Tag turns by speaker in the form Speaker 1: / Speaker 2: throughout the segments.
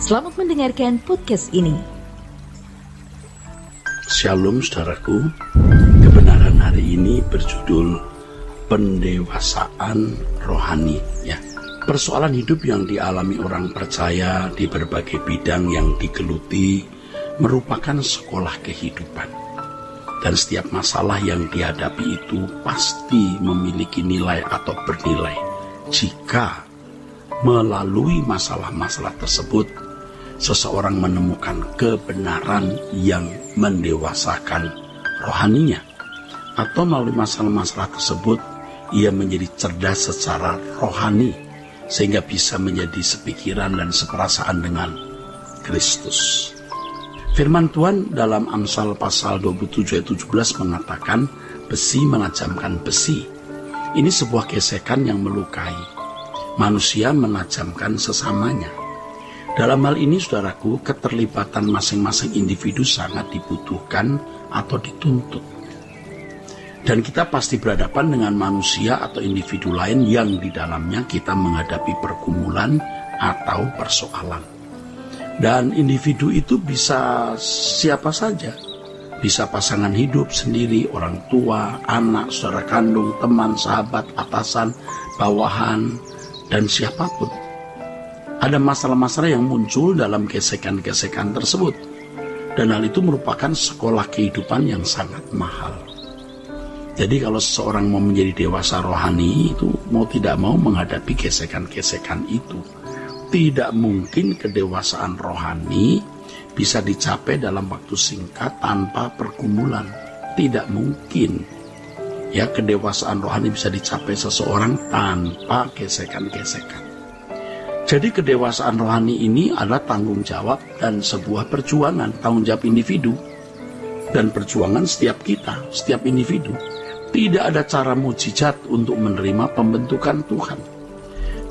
Speaker 1: Selamat mendengarkan podcast ini.
Speaker 2: Shalom saudaraku, kebenaran hari ini berjudul pendewasaan rohani ya. Persoalan hidup yang dialami orang percaya di berbagai bidang yang digeluti merupakan sekolah kehidupan. Dan setiap masalah yang dihadapi itu pasti memiliki nilai atau bernilai jika melalui masalah-masalah tersebut seseorang menemukan kebenaran yang mendewasakan rohaninya, atau melalui masalah-masalah tersebut ia menjadi cerdas secara rohani sehingga bisa menjadi sepikiran dan seperasaan dengan Kristus. Firman Tuhan dalam Amsal pasal 27 ayat 17 mengatakan, besi menajamkan besi. Ini sebuah gesekan yang melukai. Manusia menajamkan sesamanya. Dalam hal ini, saudaraku, keterlibatan masing-masing individu sangat dibutuhkan atau dituntut. Dan kita pasti berhadapan dengan manusia atau individu lain yang di dalamnya kita menghadapi pergumulan atau persoalan. Dan individu itu bisa siapa saja. Bisa pasangan hidup sendiri, orang tua, anak, saudara kandung, teman, sahabat, atasan, bawahan, dan siapapun. Ada masalah-masalah yang muncul dalam gesekan-gesekan tersebut. Dan hal itu merupakan sekolah kehidupan yang sangat mahal. Jadi kalau seseorang mau menjadi dewasa rohani itu mau tidak mau menghadapi gesekan-gesekan itu. Tidak mungkin kedewasaan rohani bisa dicapai dalam waktu singkat tanpa pergumulan. Tidak mungkin. Ya, kedewasaan rohani bisa dicapai seseorang tanpa gesekan-gesekan. Jadi kedewasaan rohani ini adalah tanggung jawab dan sebuah perjuangan, tanggung jawab individu dan perjuangan setiap kita, setiap individu. Tidak ada cara mukjizat untuk menerima pembentukan Tuhan.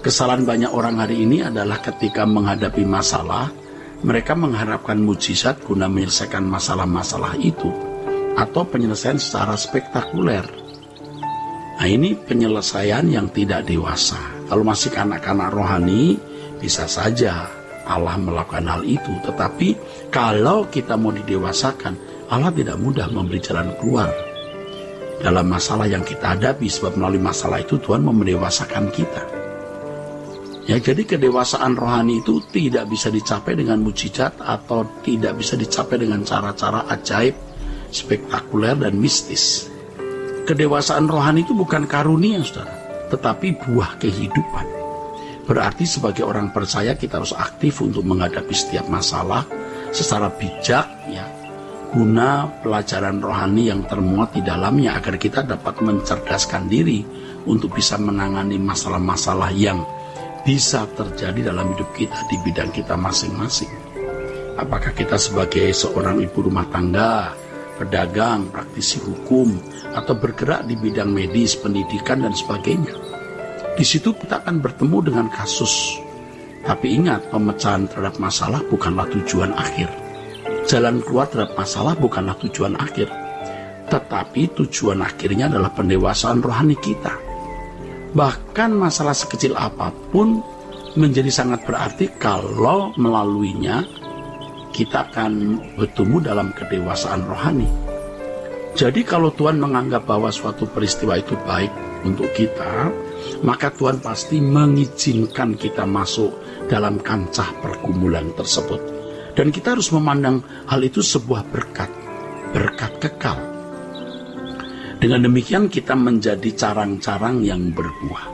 Speaker 2: Kesalahan banyak orang hari ini adalah ketika menghadapi masalah, mereka mengharapkan mukjizat guna menyelesaikan masalah-masalah itu atau penyelesaian secara spektakuler. Nah, ini penyelesaian yang tidak dewasa. Kalau masih anak-anak rohani, bisa saja Allah melakukan hal itu. Tetapi kalau kita mau didewasakan, Allah tidak mudah memberi jalan keluar dalam masalah yang kita hadapi. Sebab melalui masalah itu Tuhan mau mendewasakan kita. Ya, jadi kedewasaan rohani itu tidak bisa dicapai dengan mukjizat atau tidak bisa dicapai dengan cara-cara ajaib, spektakuler, dan mistis. Kedewasaan rohani itu bukan karunia, saudara, tetapi buah kehidupan. Berarti sebagai orang percaya kita harus aktif untuk menghadapi setiap masalah secara bijak, ya, guna pelajaran rohani yang termuat di dalamnya agar kita dapat mencerdaskan diri untuk bisa menangani masalah-masalah yang bisa terjadi dalam hidup kita di bidang kita masing-masing. Apakah kita sebagai seorang ibu rumah tangga, pedagang, praktisi hukum, atau bergerak di bidang medis, pendidikan, dan sebagainya. Di situ kita akan bertemu dengan kasus. Tapi ingat, pemecahan terhadap masalah bukanlah tujuan akhir. Jalan keluar terhadap masalah bukanlah tujuan akhir. Tetapi tujuan akhirnya adalah pendewasaan rohani kita. Bahkan masalah sekecil apapun menjadi sangat berarti kalau melaluinya kita akan bertumbuh dalam kedewasaan rohani. Jadi kalau Tuhan menganggap bahwa suatu peristiwa itu baik untuk kita, maka Tuhan pasti mengizinkan kita masuk dalam kancah pergumulan tersebut. Dan kita harus memandang hal itu sebuah berkat, berkat kekal. Dengan demikian kita menjadi carang-carang yang berbuah.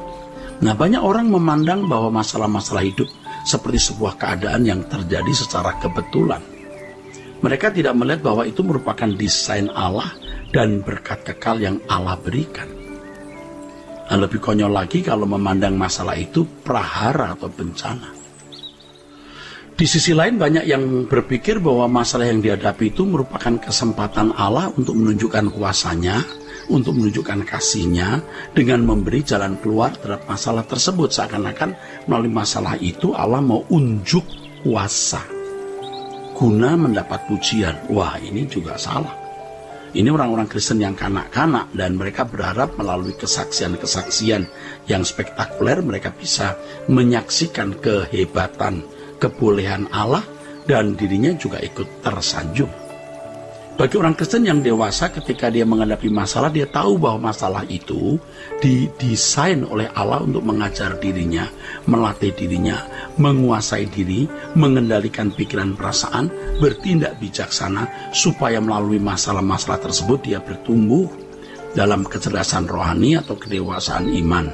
Speaker 2: Nah, banyak orang memandang bahwa masalah-masalah hidup seperti sebuah keadaan yang terjadi secara kebetulan. Mereka tidak melihat bahwa itu merupakan desain Allah dan berkat kekal yang Allah berikan. Dan lebih konyol lagi kalau memandang masalah itu prahara atau bencana. Di sisi lain banyak yang berpikir bahwa masalah yang dihadapi itu merupakan kesempatan Allah untuk menunjukkan kuasanya, untuk menunjukkan kasih-Nya dengan memberi jalan keluar terhadap masalah tersebut. Seakan-akan melalui masalah itu Allah mau unjuk kuasa guna mendapat pujian. Wah, ini juga salah. Ini orang-orang Kristen yang kanak-kanak dan mereka berharap melalui kesaksian-kesaksian yang spektakuler mereka bisa menyaksikan kehebatan kebolehan Allah dan dirinya juga ikut tersanjung. Bagi orang Kristen yang dewasa, ketika dia menghadapi masalah, dia tahu bahwa masalah itu didesain oleh Allah untuk mengajar dirinya, melatih dirinya, menguasai diri, mengendalikan pikiran perasaan, bertindak bijaksana, supaya melalui masalah-masalah tersebut dia bertumbuh dalam kecerdasan rohani atau kedewasaan iman.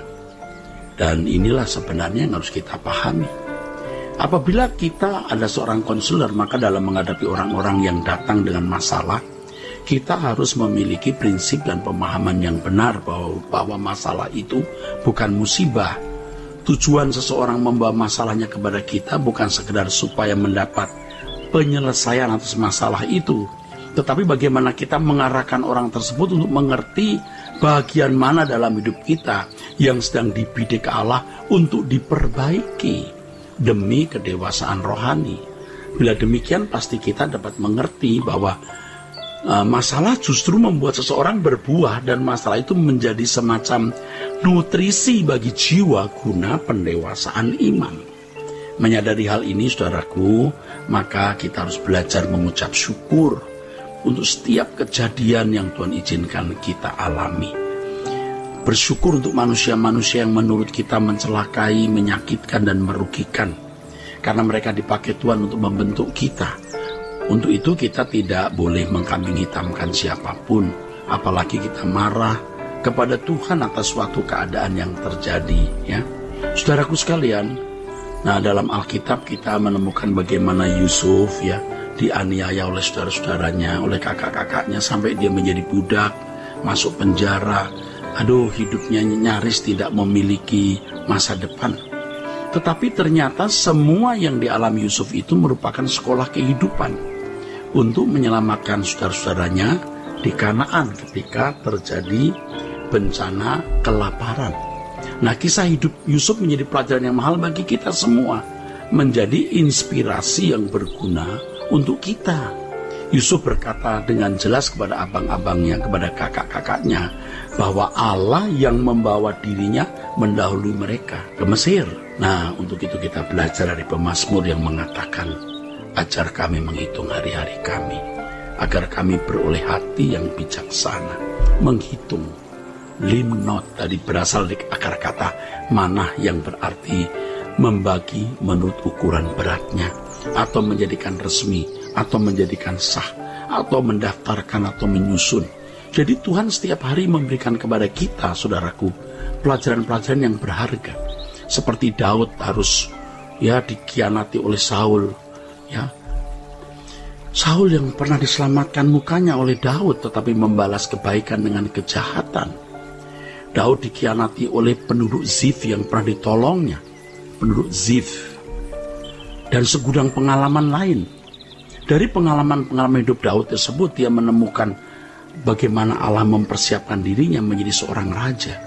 Speaker 2: Dan inilah sebenarnya yang harus kita pahami. Apabila kita ada seorang konselor, maka dalam menghadapi orang-orang yang datang dengan masalah, kita harus memiliki prinsip dan pemahaman yang benar bahwa masalah itu bukan musibah. Tujuan seseorang membawa masalahnya kepada kita bukan sekedar supaya mendapat penyelesaian atas masalah itu, tetapi bagaimana kita mengarahkan orang tersebut untuk mengerti bagian mana dalam hidup kita yang sedang dibidik Allah untuk diperbaiki demi kedewasaan rohani. Bila demikian, pasti kita dapat mengerti bahwa masalah justru membuat seseorang berbuah, dan masalah itu menjadi semacam nutrisi bagi jiwa guna pendewasaan iman. Menyadari hal ini, saudaraku, maka kita harus belajar mengucap syukur untuk setiap kejadian yang Tuhan izinkan kita alami. Bersyukur untuk manusia-manusia yang menurut kita mencelakai, menyakitkan, dan merugikan. Karena mereka dipakai Tuhan untuk membentuk kita. Untuk itu kita tidak boleh mengkambing hitamkan siapapun. Apalagi kita marah kepada Tuhan atas suatu keadaan yang terjadi. Ya, saudaraku sekalian, nah dalam Alkitab kita menemukan bagaimana Yusuf ya dianiaya oleh saudara-saudaranya, oleh kakak-kakaknya, sampai dia menjadi budak, masuk penjara. Aduh, hidupnya nyaris tidak memiliki masa depan. Tetapi ternyata semua yang dialami Yusuf itu merupakan sekolah kehidupan untuk menyelamatkan saudara-saudaranya di Kanaan ketika terjadi bencana kelaparan. Nah, kisah hidup Yusuf menjadi pelajaran yang mahal bagi kita semua, menjadi inspirasi yang berguna untuk kita. Yusuf berkata dengan jelas kepada abang-abangnya, kepada kakak-kakaknya, bahwa Allah yang membawa dirinya mendahului mereka ke Mesir. Nah, untuk itu kita belajar dari pemazmur yang mengatakan, ajar kami menghitung hari-hari kami, agar kami beroleh hati yang bijaksana. Menghitung, limnot, tadi berasal dari akar kata manah yang berarti membagi menurut ukuran beratnya, atau menjadikan resmi, atau menjadikan sah, atau mendaftarkan, atau menyusun. Jadi Tuhan setiap hari memberikan kepada kita, saudaraku, pelajaran-pelajaran yang berharga. Seperti Daud harus ya dikhianati oleh Saul. Ya, Saul yang pernah diselamatkan mukanya oleh Daud, tetapi membalas kebaikan dengan kejahatan. Daud dikhianati oleh penduduk Zif yang pernah ditolongnya, penduduk Zif, dan segudang pengalaman lain. Dari pengalaman-pengalaman hidup Daud tersebut, dia menemukan bagaimana Allah mempersiapkan dirinya menjadi seorang raja.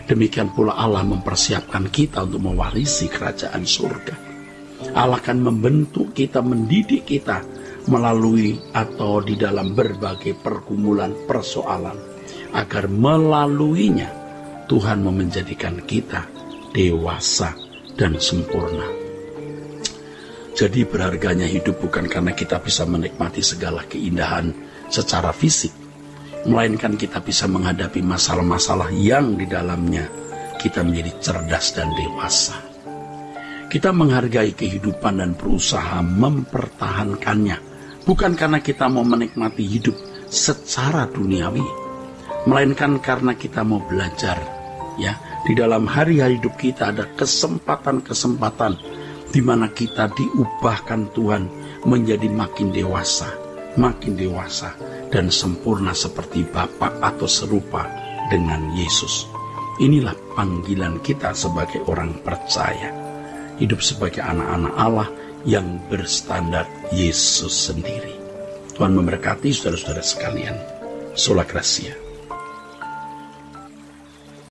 Speaker 2: Demikian pula Allah mempersiapkan kita untuk mewarisi kerajaan surga. Allah akan membentuk kita, mendidik kita melalui atau di dalam berbagai pergumulan, persoalan, agar melaluinya Tuhan menjadikan kita dewasa dan sempurna. Jadi berharganya hidup bukan karena kita bisa menikmati segala keindahan secara fisik, melainkan kita bisa menghadapi masalah-masalah yang di dalamnya kita menjadi cerdas dan dewasa. Kita menghargai kehidupan dan berusaha mempertahankannya, bukan karena kita mau menikmati hidup secara duniawi, melainkan karena kita mau belajar. Ya, di dalam hari-hari hidup kita ada kesempatan-kesempatan di mana kita diubahkan Tuhan menjadi makin dewasa dan sempurna seperti Bapa atau serupa dengan Yesus. Inilah panggilan kita sebagai orang percaya, hidup sebagai anak-anak Allah yang berstandar Yesus sendiri. Tuhan memberkati saudara-saudara sekalian. Sola Gracia.